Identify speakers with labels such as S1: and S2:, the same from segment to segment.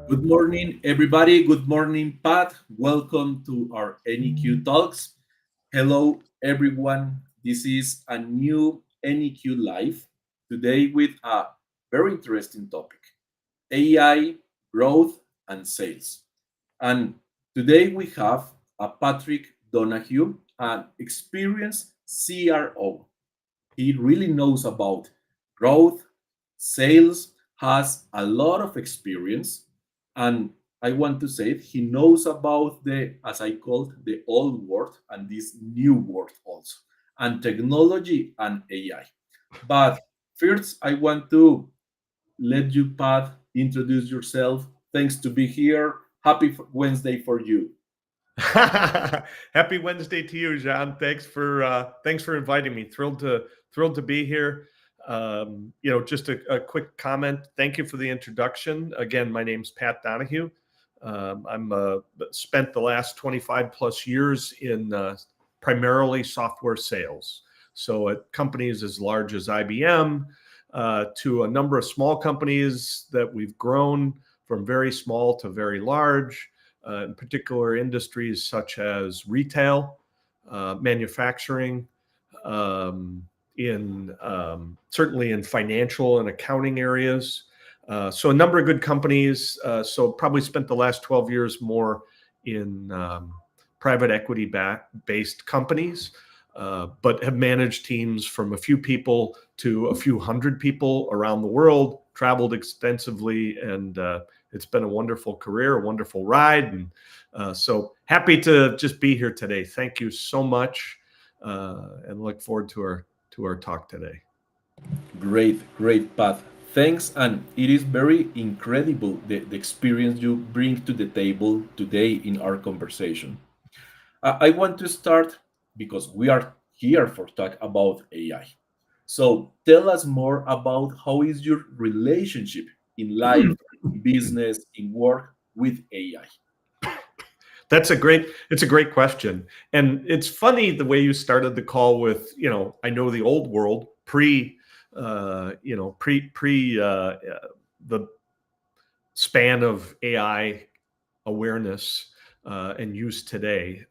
S1: Good morning, everybody. Good morning, Pat. Welcome to our NEQ Talks. Hello, everyone. This is a new NEQ Live today with a very interesting topic: AI, growth, and sales. And today we have a Patrick Donahue, an experienced CRO. He really knows about growth, sales, has a lot of experience, and I want to say it, he knows about the, as I called, the old world and this new world also, and technology and AI. But first, I want to let you, Pat, introduce yourself. Thanks to be here. Happy Wednesday for you.
S2: Happy Wednesday to you, Jean. Thanks for inviting me. Thrilled to be here. Just a quick comment. Thank you for the introduction. Again, my name's Pat Donahue. I'm spent the last 25 plus years in primarily software sales. So at companies as large as IBM, to a number of small companies that we've grown from very small to very large. In particular industries such as retail, manufacturing, certainly in financial and accounting areas. So a number of good companies. So probably spent the last 12 years more in private equity based companies, but have managed teams from a few people to a few hundred people around the world, traveled extensively, and it's been a wonderful career, a wonderful ride. And so happy to just be here today. Thank you so much, and look forward to our talk today.
S1: Great, Pat. Thanks, and it is very incredible the experience you bring to the table today in our conversation. I want to start because we are here for talk about AI. So tell us more about how is your relationship in life, in business, in work with AI.
S2: It's a great question. And it's funny the way you started the call with, I know the old world pre the span of AI awareness and use today.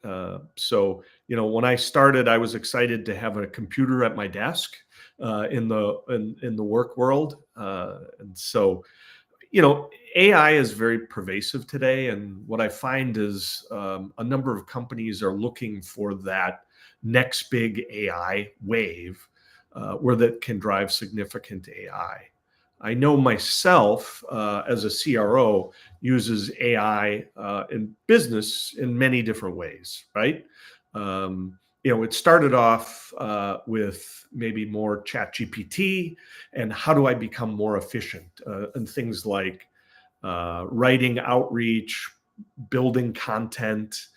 S2: So when I started, I was excited to have a computer at my desk in the work world. And so AI is very pervasive today, and what I find is a number of companies are looking for that next big AI wave where that can drive significant AI. I know myself as a CRO uses AI in business in many different ways, right? It started off with maybe more ChatGPT and how do I become more efficient and things like writing outreach, building content,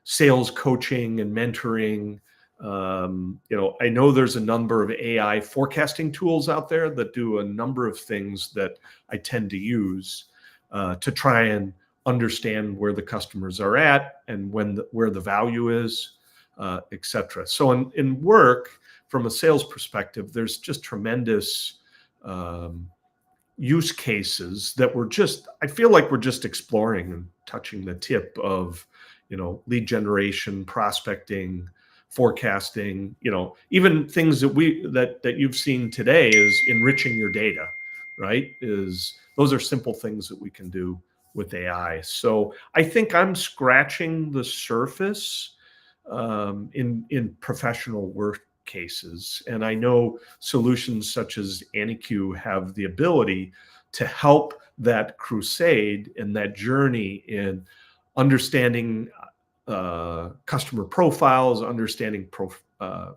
S2: sales coaching and mentoring. I know there's a number of AI forecasting tools out there that do a number of things that I tend to use to try and understand where the customers are at and where the value is, et cetera. So in work, from a sales perspective, there's just tremendous use cases that I feel like we're just exploring and touching the tip of, lead generation, prospecting, forecasting, even things that you've seen today is enriching your data, right? Those are simple things that we can do with AI. So I think I'm scratching the surface in professional work cases. And I know solutions such as NEQ have the ability to help that crusade and that journey in understanding customer profiles, understanding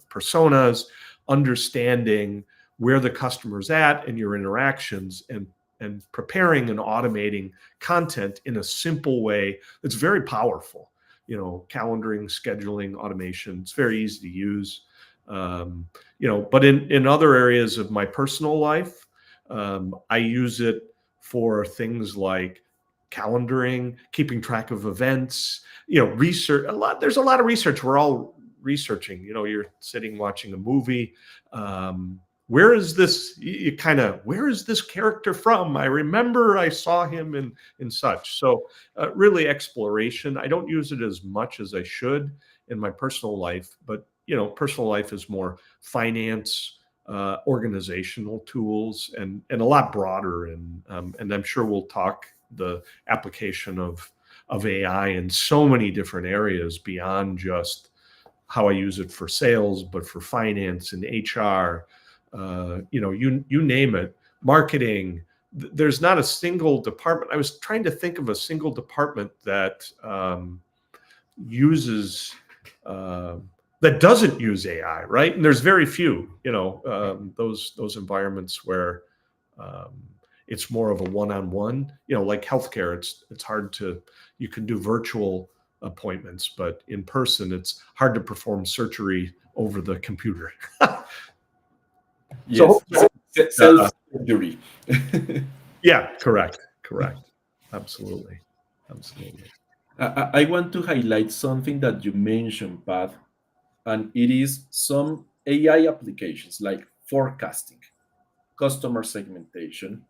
S2: personas, understanding where the customer's at and your interactions, and preparing and automating content in a simple way that's very powerful. Calendaring, scheduling, automation, it's very easy to use. But in other areas of my personal life, I use it for things like calendaring, keeping track of events, research. There's a lot of research. We're all researching. You're sitting watching a movie. Where is this? You kind of, where is this character from? I remember I saw him in such. So really exploration. I don't use it as much as I should in my personal life, but personal life is more finance, organizational tools, and a lot broader. And I'm sure we'll talk the application of AI in so many different areas beyond just how I use it for sales, but for finance and HR. You name it, marketing. There's not a single department. I was trying to think of a single department that uses uh, that doesn't use AI, right? And there's very few, those environments where um, it's more of a one-on-one, like healthcare. It's hard to, you can do virtual appointments, but in person, it's hard to perform surgery over the computer.
S1: Yes,
S2: So, uh,
S1: self-surgery.
S2: yeah, correct, absolutely, absolutely.
S1: I want to highlight something that you mentioned, Pat, and it is some AI applications like forecasting, customer segmentation.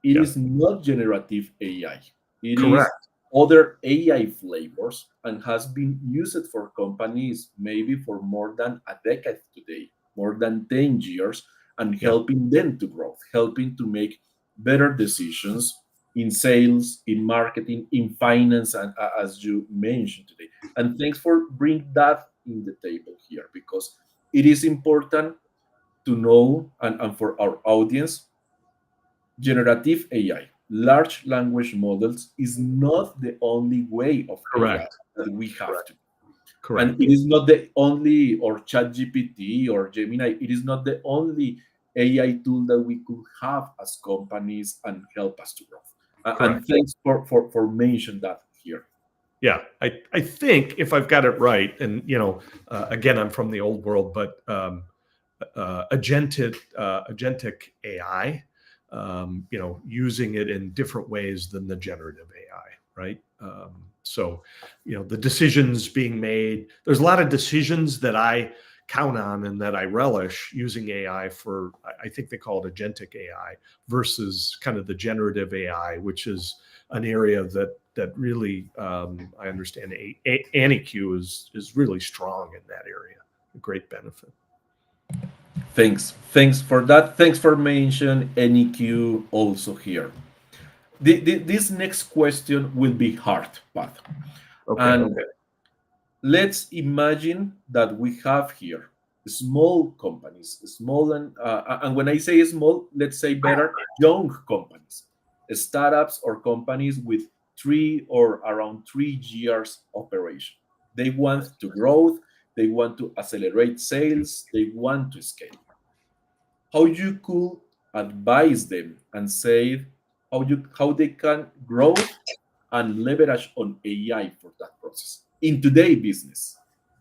S1: It
S2: Yeah,
S1: is not generative AI. It is
S2: correct,
S1: other AI flavors and has been used for companies maybe for more than a decade today, more than 10 years, and
S2: yeah,
S1: helping them to grow, helping to make better decisions in sales, in marketing, in finance, and as you mentioned today. And thanks for bringing that in the table here because it is important to know and for our audience, generative AI, large language models, is not the only way of AI
S2: correct,
S1: that we have to. And
S2: correct,
S1: it is not the only, or ChatGPT or Gemini, it is not the only AI tool that we could have as companies and help us to grow. And
S2: correct.
S1: thanks for mention that here.
S2: Yeah, I think if I've got it right, and again, I'm from the old world, but agentic AI, using it in different ways than the generative AI, right? So, the decisions being made. There's a lot of decisions that I count on and that I relish using AI for. I think they call it agentic AI versus kind of the generative AI, which is an area that really I understand AnyQ is really strong in that area. A great benefit.
S1: Thanks for that. Thanks for mention NEQ also here. This next question will be hard, Pat.
S2: Okay.
S1: And let's imagine that we have here small companies, small and when I say small, let's say better, young companies, startups or companies with 3 or around 3 years operation. They want to grow, they want to accelerate sales, they want to scale. How you could advise them and say how they can grow and leverage on AI for that process in today business.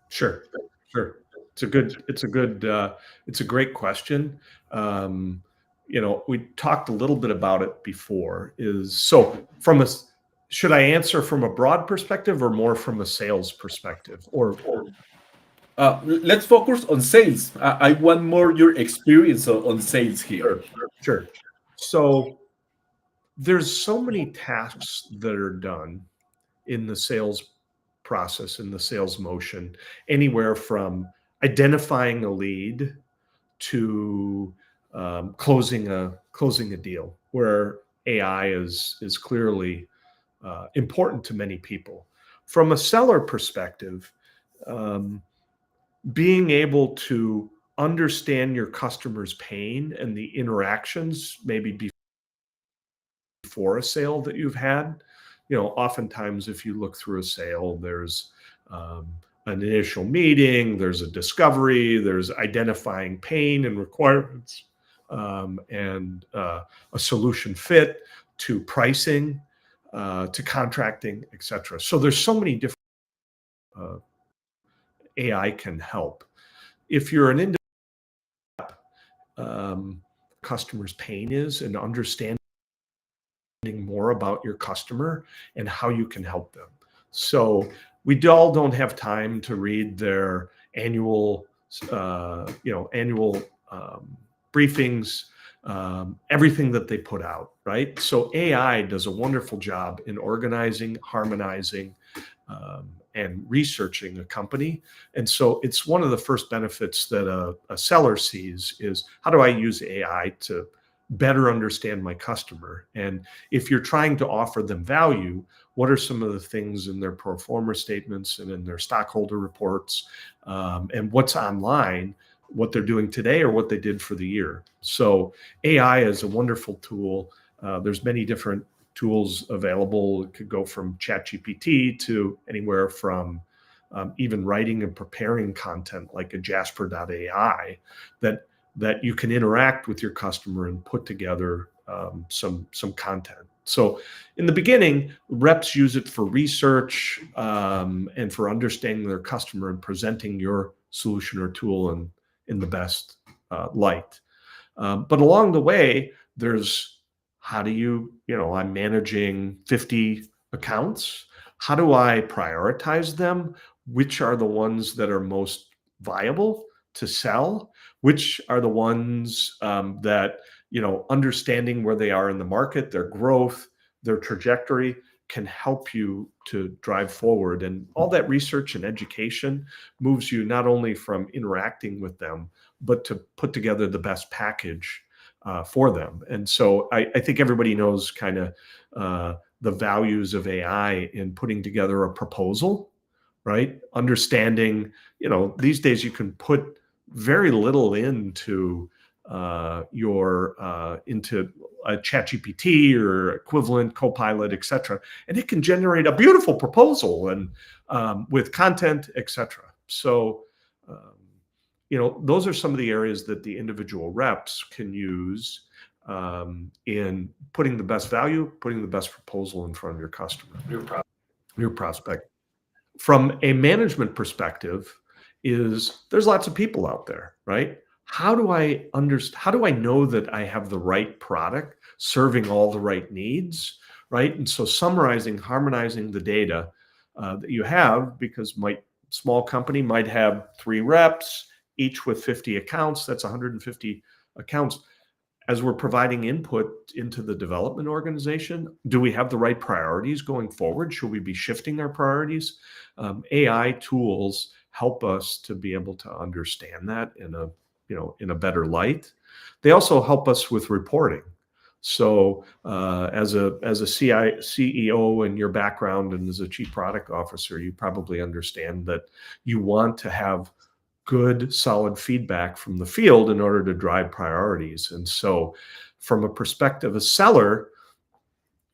S2: Sure, sure. It's a great question. Um, we talked a little bit about it before. Is so from a should I answer from a broad perspective or more from a sales perspective? Or
S1: Let's focus on sales. I want more your experience on sales here.
S2: sure, sure. So there's so many tasks that are done in the sales process, in the sales motion, anywhere from identifying a lead to closing a deal, where AI is clearly important to many people. From a seller perspective, um, being able to understand your customer's pain and the interactions maybe before a sale that you've had. Oftentimes if you look through a sale, there's um, an initial meeting, there's a discovery, there's identifying pain and requirements, and a solution fit to pricing, to contracting, etc. So there's so many different uh, AI can help. If you're an um, customer's pain is and understanding more about your customer and how you can help them. So we all don't have time to read their annual, annual briefings, everything that they put out, right? So AI does a wonderful job in organizing, harmonizing, and researching a company. And so it's one of the first benefits that a seller sees is, how do I use AI to better understand my customer? And if you're trying to offer them value, what are some of the things in their pro forma statements and in their stockholder reports, and what's online, what they're doing today or what they did for the year? So AI is a wonderful tool. There's many different tools available. It could go from ChatGPT to anywhere from even writing and preparing content like a Jasper.ai that you can interact with your customer and put together some content. So in the beginning, reps use it for research and for understanding their customer and presenting your solution or tool in the best light. But along the way, there's, how do I'm managing 50 accounts. How do I prioritize them? Which are the ones that are most viable to sell? Which are the ones that, understanding where they are in the market, their growth, their trajectory can help you to drive forward. And all that research and education moves you not only from interacting with them, but to put together the best package for them. And so I think everybody knows kind of the values of AI in putting together a proposal, right? Understanding, these days you can put very little into into a ChatGPT or equivalent Copilot, et cetera, and it can generate a beautiful proposal and with content, et cetera. So, those are some of the areas that the individual reps can use in putting the best value, putting the best proposal in front of your customer, your prospect. From a management perspective, there's lots of people out there, right? How do I know that I have the right product serving all the right needs, right? And so summarizing, harmonizing the data that you have, because small company might have 3 reps, each with 50 accounts, that's 150 accounts. As we're providing input into the development organization, do we have the right priorities going forward? Should we be shifting our priorities? AI tools help us to be able to understand that in a better light. They also help us with reporting. So as a CEO in your background and as a chief product officer, you probably understand that you want to have good, solid feedback from the field in order to drive priorities. And so from a perspective of seller,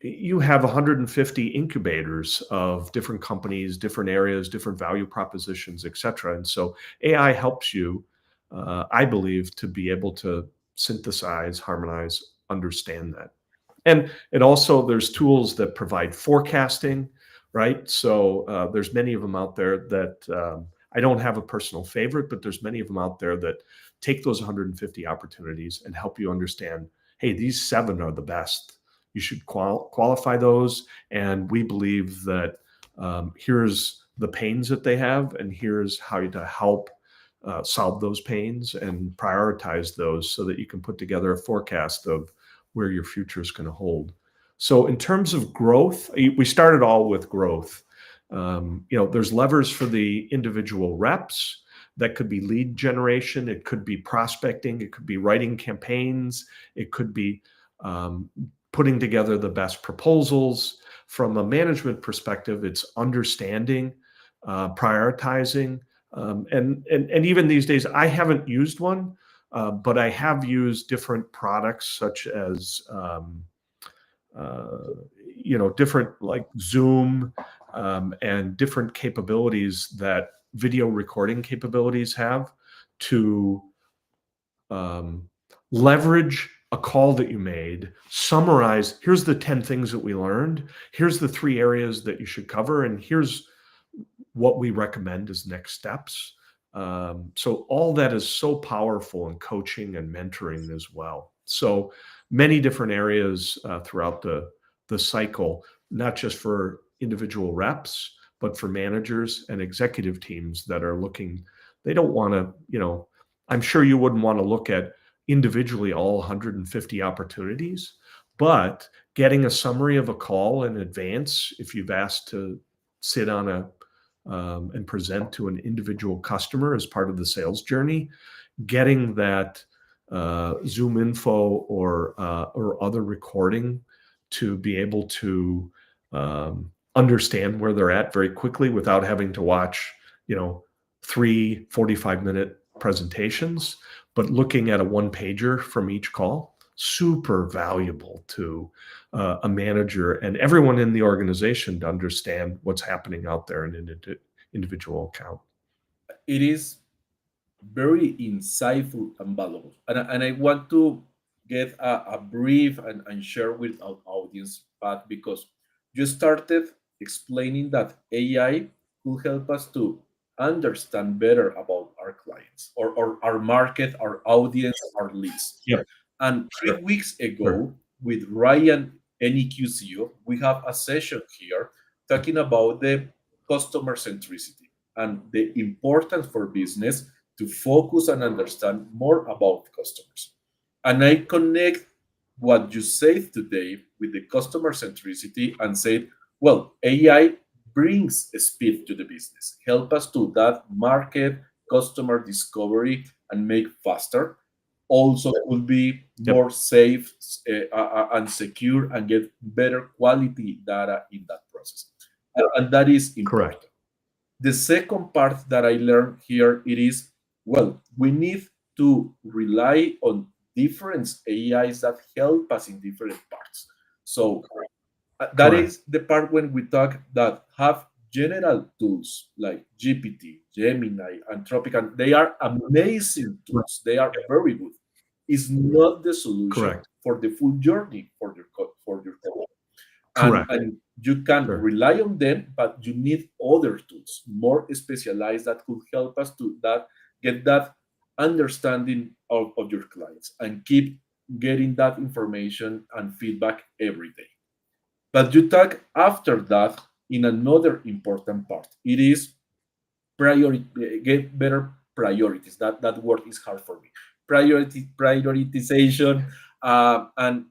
S2: you have 150 incubators of different companies, different areas, different value propositions, et cetera. And so AI helps you, I believe, to be able to synthesize, harmonize, understand that. And there's tools that provide forecasting, right? So there's many of them out there that I don't have a personal favorite, but there's many of them out there that take those 150 opportunities and help you understand, hey, these 7 are the best. You should qualify those. And we believe that here's the pains that they have, and here's how to help solve those pains and prioritize those so that you can put together a forecast of where your future is going to hold. So in terms of growth, we started all with growth. There's levers for the individual reps. That could be lead generation. It could be prospecting. It could be writing campaigns. It could be putting together the best proposals. From a management perspective, it's understanding, prioritizing, and even these days, I haven't used one, but I have used different products such as different like Zoom and different capabilities that video recording capabilities have to leverage a call that you made, summarize, here's the 10 things that we learned, here's the 3 areas that you should cover, and here's what we recommend as next steps. So all that is so powerful in coaching and mentoring as well. So many different areas throughout the cycle, not just for individual reps, but for managers and executive teams that are looking. They don't want to, I'm sure you wouldn't want to look at individually all 150 opportunities, but getting a summary of a call in advance, if you've asked to sit on and present to an individual customer as part of the sales journey, getting that Zoom info or other recording to be able to understand where they're at very quickly without having to watch, 3 45-minute presentations, but looking at a one pager from each call, super valuable to a manager and everyone in the organization to understand what's happening out there in an individual account.
S1: It is very insightful and valuable. And I want to get a brief and share with our audience, Pat, because you started explaining that AI could help us to understand better about our clients or our market, our audience, our leads.
S2: Yep.
S1: And three
S2: Sure.
S1: weeks
S2: Sure.
S1: ago, with Ryan, NEQ CEO, we have a session here talking about the customer centricity and the importance for business to focus and understand more about customers. And I connect what you said today with the customer centricity and said, well, AI brings speed to the business, help us to that market customer discovery and make faster. Also, will be
S2: Yep.
S1: more safe and secure and get better quality data in that process. And that is important.
S2: Correct.
S1: The second part that I learned here it is, well, we need to rely on different AIs that help us in different parts. So that
S2: Correct.
S1: is the part when we talk that have general tools like GPT, Gemini, and Tropical. They are amazing tools. They are very good. Is not the solution
S2: Correct.
S1: for the full journey for your company.
S2: Correct.
S1: And you can
S2: Sure.
S1: rely on them, but you need other tools more specialized that could help us to that get that understanding of your clients and keep getting that information and feedback every day. But you talk after that in another important part. It is priority, get better priorities. That word is hard for me. Prioritization, and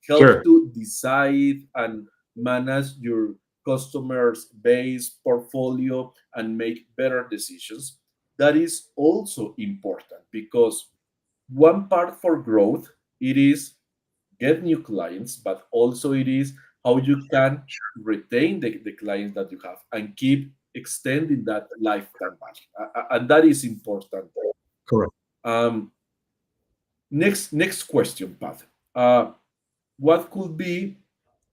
S1: help
S2: Sure.
S1: to decide and manage your customers base portfolio and make better decisions. That is also important because one part for growth it is get new clients, but also it is how you can retain the clients that you have and keep extending that lifetime value. And that is important.
S2: Correct.
S1: Um, next question, Pat. What could be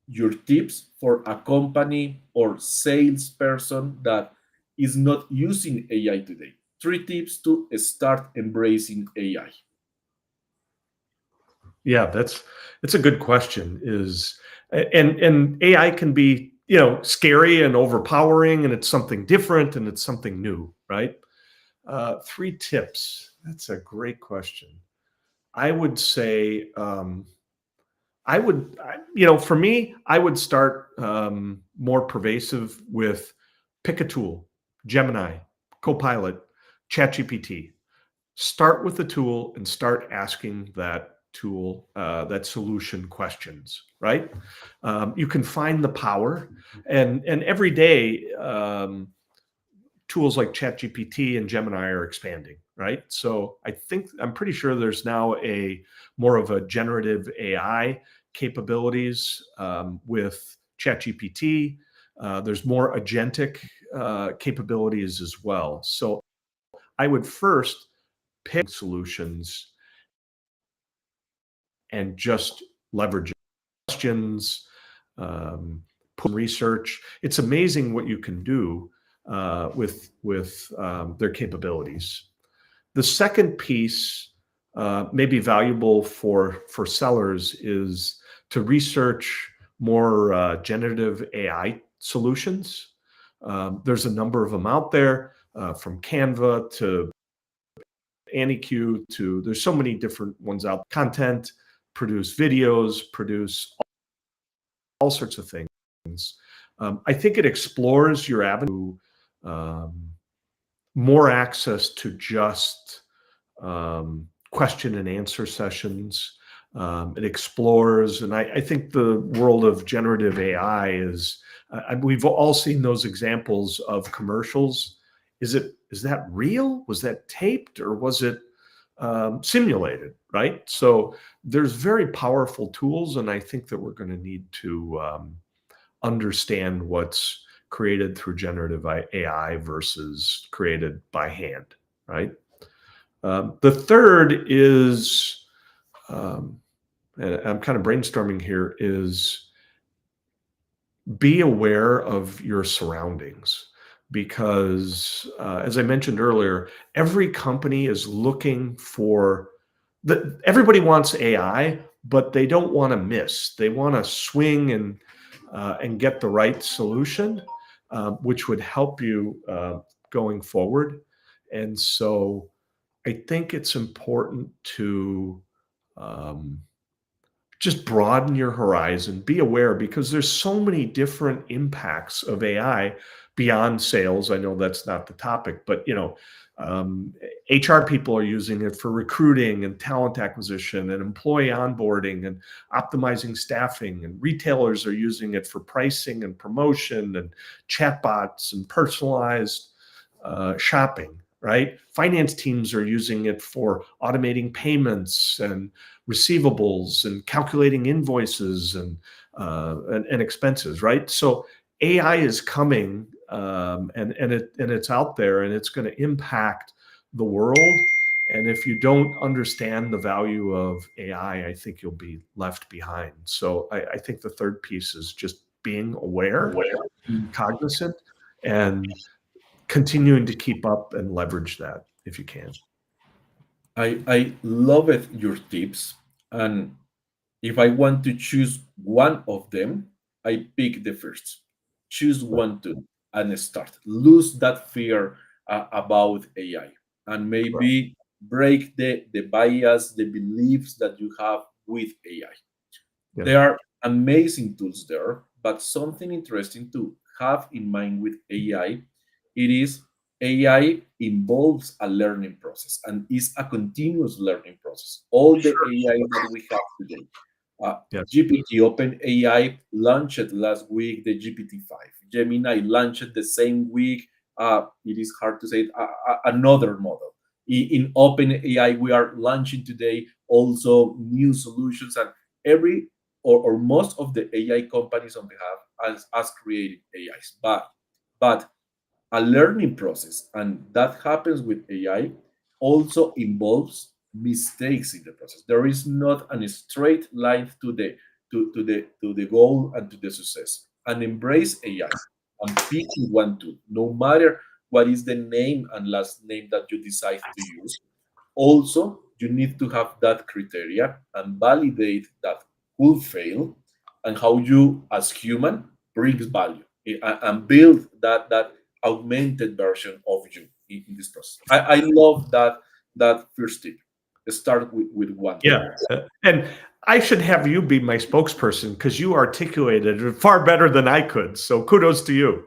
S1: your tips for a company or salesperson that is not using AI today? 3 tips to start embracing AI.
S2: Yeah, it's a good question. And AI can be, scary and overpowering, and it's something different and it's something new, right? 3 tips. That's a great question. I would say, for me, I would start more pervasive with pick a tool, Gemini, Copilot, ChatGPT. Start with the tool and start asking that tool, that solution questions, right? You can find the power, and every day, tools like ChatGPT and Gemini are expanding, right? So I'm pretty sure there's now a more of a generative AI capabilities with ChatGPT. There's more agentic capabilities as well. So I would first pick solutions and just leverage questions, put research. It's amazing what you can do with their capabilities. The second piece may be valuable for sellers is to research more generative AI solutions. There's a number of them out there, from Canva to NEQ to there's so many different ones out. Content produce videos, produce all sorts of things. I think it explores your avenue, um, more access to just question and answer sessions. It explores, and I think the world of generative AI is. We've all seen those examples of commercials. Is that real? Was that taped, or was it simulated? Right. So there's very powerful tools, and I think that we're going to need to understand what's created through generative AI versus created by hand. Right. The third is, and I'm kind of brainstorming here, is be aware of your surroundings. Because as I mentioned earlier, every company is looking for everybody wants AI, but they don't want to miss. They want to swing and get the right solution, which would help you going forward. And so I think it's important to um, just broaden your horizon, be aware, because there's so many different impacts of AI beyond sales. I know that's not the topic, but um, HR people are using it for recruiting and talent acquisition and employee onboarding and optimizing staffing, and retailers are using it for pricing and promotion and chatbots and personalized shopping. Right? Finance teams are using it for automating payments and receivables and calculating invoices and expenses, right? So AI is coming, and it's out there, and it's going to impact the world. And if you don't understand the value of AI, I think you'll be left behind. So I think the third piece is just being aware, being cognizant, and continuing to keep up and leverage that if you can.
S1: I love it, your tips. And if I want to choose one of them, I pick the first. Choose one to and start. Lose that fear about AI, and
S2: Right.
S1: maybe break the bias, the beliefs that you have with AI.
S2: Yeah.
S1: There are amazing tools there, but something interesting to have in mind with AI, it is AI involves a learning process and is a continuous learning process. All the
S2: Sure.
S1: AI that we have today, uh,
S2: Yes.
S1: GPT, OpenAI launched last week the GPT-5. Gemini launched the same week. It is hard to say it, another model. In OpenAI, we are launching today also new solutions, and every or most of the AI companies on behalf as creating AIs. But a learning process, and that happens with AI, also involves mistakes in the process. There is not a straight line to the goal and to the success. And embrace AI and pick one tool, no matter what is the name and last name that you decide to use. Also, you need to have that criteria and validate that could fail and how you, as human, brings value and build that augmented version of you in this process. I love that first tip. Start with one tool.
S2: Yeah. And I should have you be my spokesperson because you articulated it far better than I could. So kudos to you.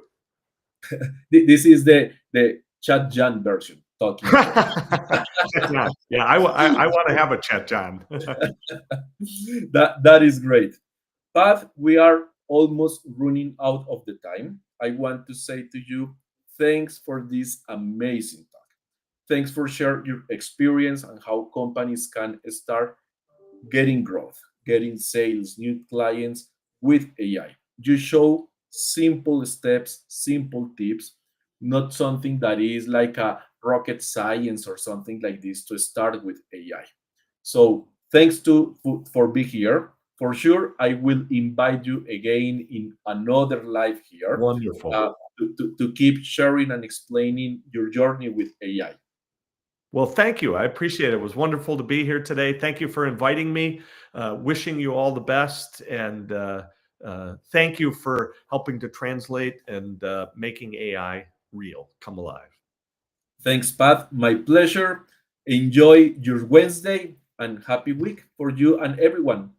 S1: This is the Chat Jan version talking to us.
S2: Chat John. Yeah, I want to have a chat, John.
S1: That is great. But we are almost running out of the time. I want to say to you, thanks for this amazing talk. Thanks for sharing your experience and how companies can start getting growth, getting sales, new clients with AI. You show simple steps, simple tips, not something that is like a rocket science or something like this to start with AI. So thanks for being here. For sure, I will invite you again in another live here
S2: Wonderful.
S1: to keep sharing and explaining your journey with AI.
S2: Well, thank you. I appreciate it. It was wonderful to be here today. Thank you for inviting me. Wishing you all the best. And thank you for helping to translate and making AI real, come alive.
S1: Thanks, Pat. My pleasure. Enjoy your Wednesday and happy week for you and everyone.